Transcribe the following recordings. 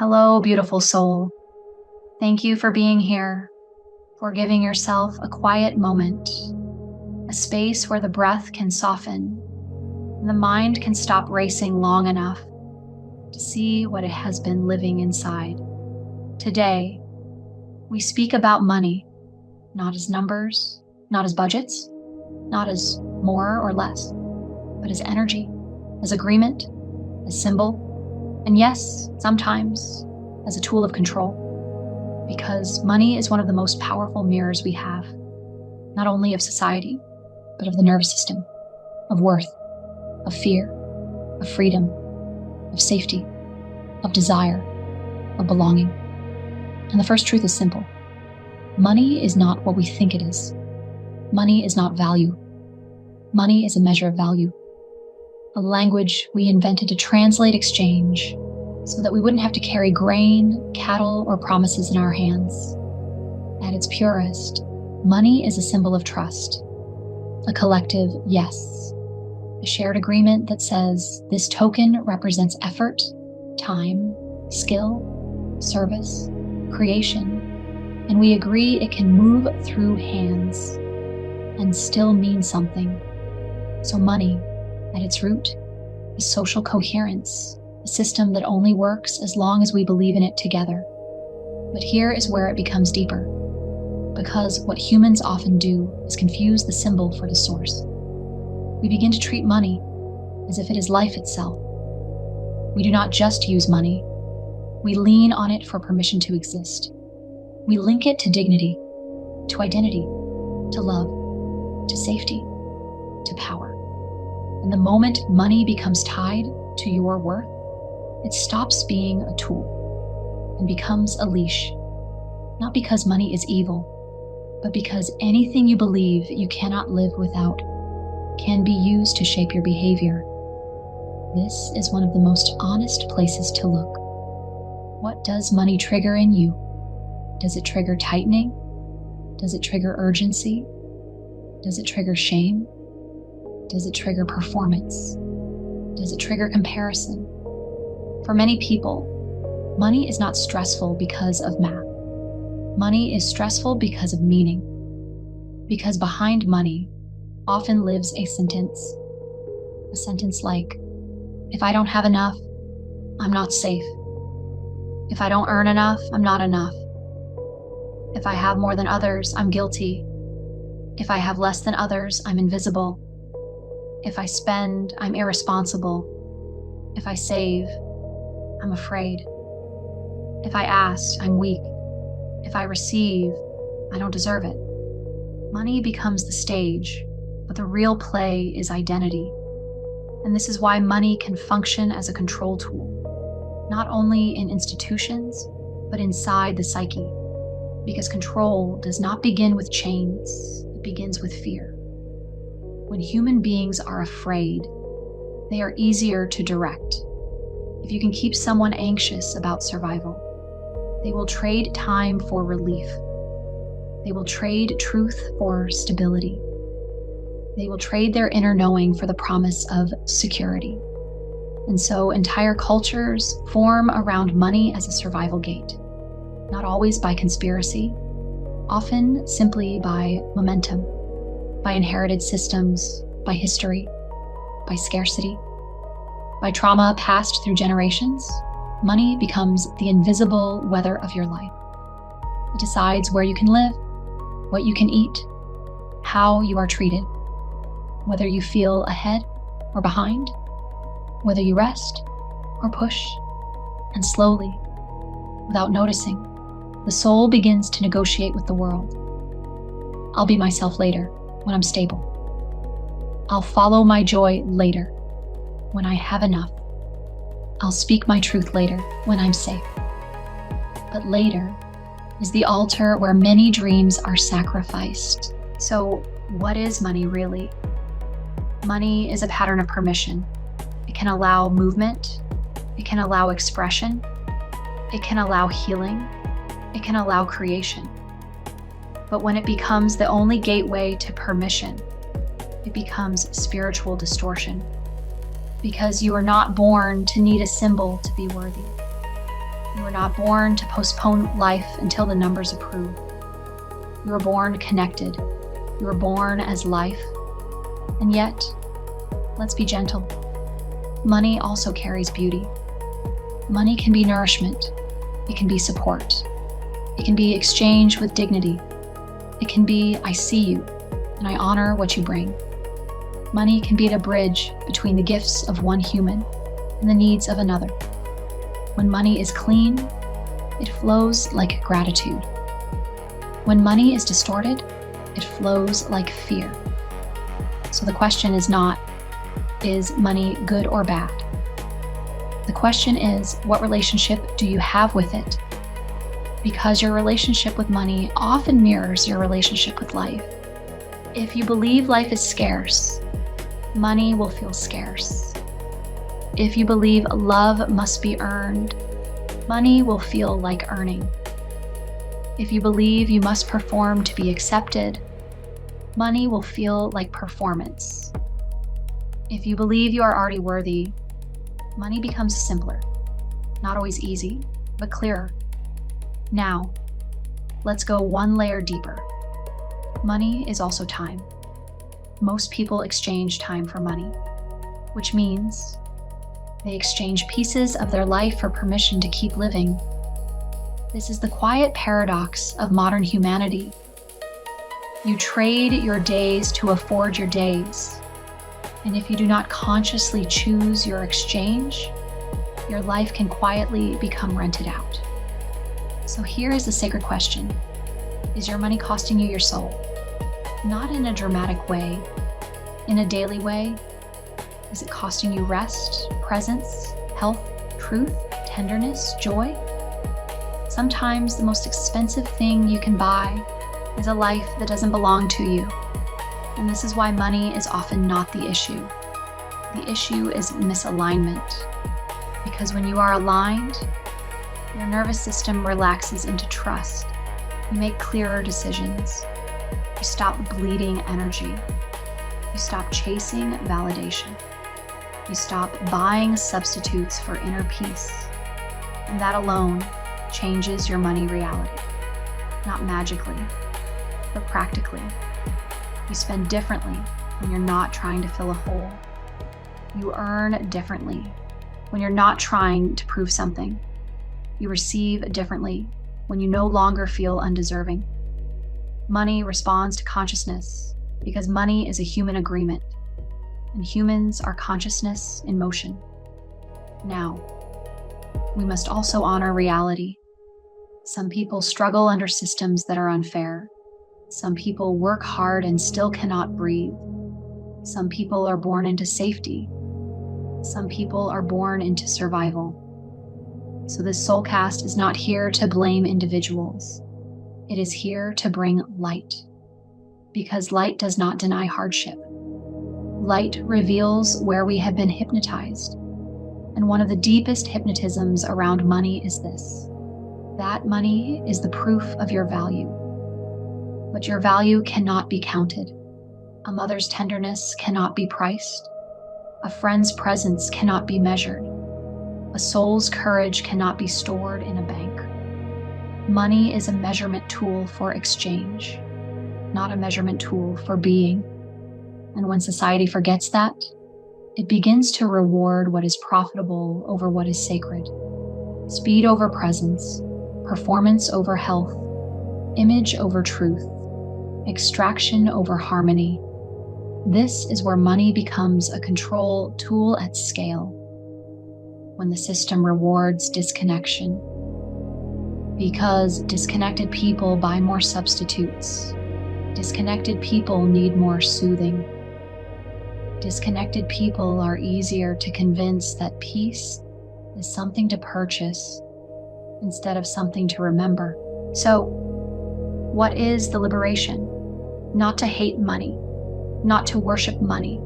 Hello, beautiful soul. Thank you for being here, for giving yourself a quiet moment, a space where the breath can soften and the mind can stop racing long enough to see what it has been living inside. Today, we speak about money, not as numbers, not as budgets, not as more or less, but as energy, as agreement, as symbol, and yes, sometimes as a tool of control. Because money is one of the most powerful mirrors we have, not only of society, but of the nervous system, of worth, of fear, of freedom, of safety, of desire, of belonging. And the first truth is simple. Money is not what we think it is. Money is not value. Money is a measure of value, a language we invented to translate exchange so that we wouldn't have to carry grain, cattle, or promises in our hands. At its purest, money is a symbol of trust, a collective yes, a shared agreement that says this token represents effort, time, skill, service, creation, and we agree it can move through hands and still mean something. So money, at its root, is social coherence, a system that only works as long as we believe in it together. But here is where it becomes deeper, because what humans often do is confuse the symbol for the source. We begin to treat money as if it is life itself. We do not just use money, we lean on it for permission to exist. We link it to dignity, to identity, to love, to safety, to power. And the moment money becomes tied to your worth, it stops being a tool and becomes a leash. Not because money is evil, but because anything you believe you cannot live without can be used to shape your behavior. This is one of the most honest places to look. What does money trigger in you? Does it trigger tightening? Does it trigger urgency? Does it trigger shame? Does it trigger performance? Does it trigger comparison? For many people, money is not stressful because of math. Money is stressful because of meaning. Because behind money often lives a sentence like, if I don't have enough, I'm not safe. If I don't earn enough, I'm not enough. If I have more than others, I'm guilty. If I have less than others, I'm invisible. If I spend, I'm irresponsible. If I save, I'm afraid. If I ask, I'm weak. If I receive, I don't deserve it. Money becomes the stage, but the real play is identity. And this is why money can function as a control tool, not only in institutions, but inside the psyche. Because control does not begin with chains, it begins with fear. When human beings are afraid, they are easier to direct. If you can keep someone anxious about survival, they will trade time for relief. They will trade truth for stability. They will trade their inner knowing for the promise of security. And so entire cultures form around money as a survival gate. Not always by conspiracy, often simply by momentum, by inherited systems, by history, by scarcity. By trauma passed through generations, money becomes the invisible weather of your life. It decides where you can live, what you can eat, how you are treated, whether you feel ahead or behind, whether you rest or push, and slowly, without noticing, the soul begins to negotiate with the world. I'll be myself later, when I'm stable. I'll follow my joy later, when I have enough. I'll speak my truth later, when I'm safe. But later is the altar where many dreams are sacrificed. So what is money really? Money is a pattern of permission. It can allow movement. It can allow expression. It can allow healing. It can allow creation. But when it becomes the only gateway to permission, it becomes spiritual distortion. Because you are not born to need a symbol to be worthy. You were not born to postpone life until the numbers approve. You were born connected. You were born as life. And yet, let's be gentle. Money also carries beauty. Money can be nourishment. It can be support. It can be exchange with dignity. It can be, I see you, and I honor what you bring. Money can be the bridge between the gifts of one human and the needs of another. When money is clean, it flows like gratitude. When money is distorted, it flows like fear. So the question is not, is money good or bad? The question is, what relationship do you have with it? Because your relationship with money often mirrors your relationship with life. If you believe life is scarce, money will feel scarce. If you believe love must be earned, money will feel like earning. If you believe you must perform to be accepted, money will feel like performance. If you believe you are already worthy, money becomes simpler. Not always easy, but clearer. Now, let's go one layer deeper. Money is also time. Most people exchange time for money, which means they exchange pieces of their life for permission to keep living. This is the quiet paradox of modern humanity. You trade your days to afford your days. And if you do not consciously choose your exchange, your life can quietly become rented out. So here is the sacred question. Is your money costing you your soul? Not in a dramatic way, in a daily way. Is it costing you rest, presence, health, truth, tenderness, joy? Sometimes the most expensive thing you can buy is a life that doesn't belong to you. And this is why money is often not the issue. The issue is misalignment. Because when you are aligned, your nervous system relaxes into trust. You make clearer decisions. You stop bleeding energy. You stop chasing validation. You stop buying substitutes for inner peace. And that alone changes your money reality. Not magically, but practically. You spend differently when you're not trying to fill a hole. You earn differently when you're not trying to prove something. You receive differently when you no longer feel undeserving. Money responds to consciousness because money is a human agreement, and humans are consciousness in motion. Now, we must also honor reality. Some people struggle under systems that are unfair. Some people work hard and still cannot breathe. Some people are born into safety. Some people are born into survival. So this Soulcast is not here to blame individuals. It is here to bring light. Because light does not deny hardship. Light reveals where we have been hypnotized. And one of the deepest hypnotisms around money is this: that money is the proof of your value. But your value cannot be counted. A mother's tenderness cannot be priced. A friend's presence cannot be measured. A soul's courage cannot be stored in a bank. Money is a measurement tool for exchange, not a measurement tool for being. And when society forgets that, it begins to reward what is profitable over what is sacred. Speed over presence, performance over health, image over truth, extraction over harmony. This is where money becomes a control tool at scale. When the system rewards disconnection. Because disconnected people buy more substitutes. Disconnected people need more soothing. Disconnected people are easier to convince that peace is something to purchase instead of something to remember. So, what is the liberation? Not to hate money, not to worship money,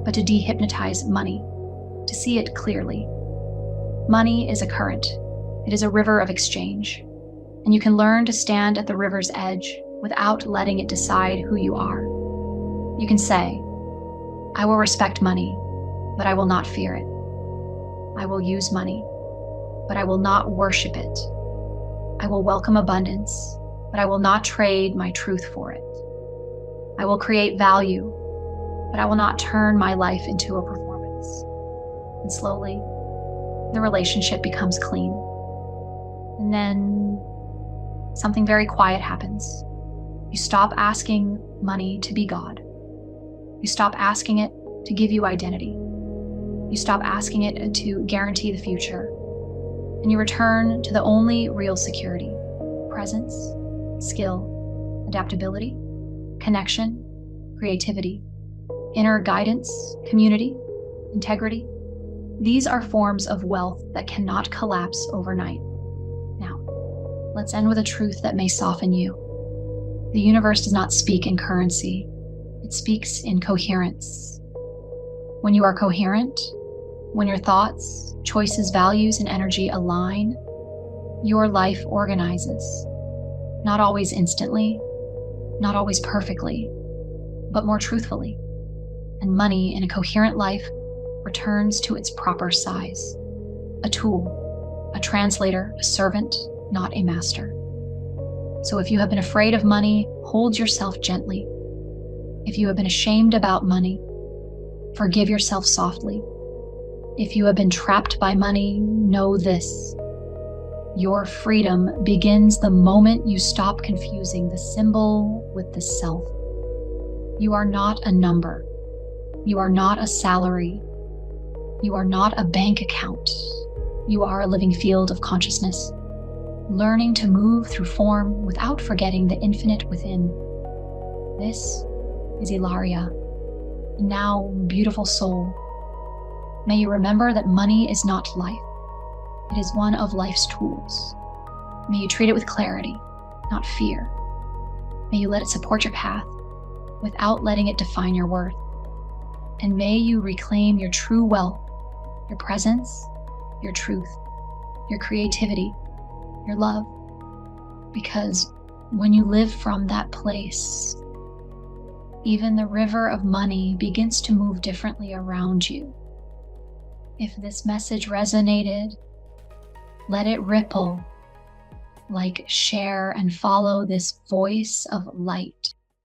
but to de-hypnotize money, to see it clearly. Money is a current. It is a river of exchange. And you can learn to stand at the river's edge without letting it decide who you are. You can say, I will respect money, but I will not fear it. I will use money, but but I will not worship it. I will welcome abundance, but I will not trade my truth for it. I will create value, but I will not turn my life into a performance. And slowly, the relationship becomes clean. And then something very quiet happens. You stop asking money to be God. You stop asking it to give you identity. You stop asking it to guarantee the future. And you return to the only real security: presence, skill, adaptability, connection, creativity, inner guidance, community, integrity. These are forms of wealth that cannot collapse overnight. Now, let's end with a truth that may soften you. The universe does not speak in currency. It speaks in coherence. When you are coherent, when your thoughts, choices, values, and energy align, your life organizes. Not always instantly, not always perfectly, but more truthfully. And money in a coherent life returns to its proper size. A tool, a translator, a servant, not a master. So if you have been afraid of money, hold yourself gently. If you have been ashamed about money, forgive yourself softly. If you have been trapped by money, know this: your freedom begins the moment you stop confusing the symbol with the self. You are not a number. You are not a salary. You are not a bank account. You are a living field of consciousness, learning to move through form without forgetting the infinite within. This is Elaria. Now, beautiful soul, may you remember that money is not life. It is one of life's tools. May you treat it with clarity, not fear. May you let it support your path without letting it define your worth. And may you reclaim your true wealth, your presence, your truth, your creativity, your love. Because when you live from that place, even the river of money begins to move differently around you. If this message resonated, let it ripple, like, share, and follow this voice of light.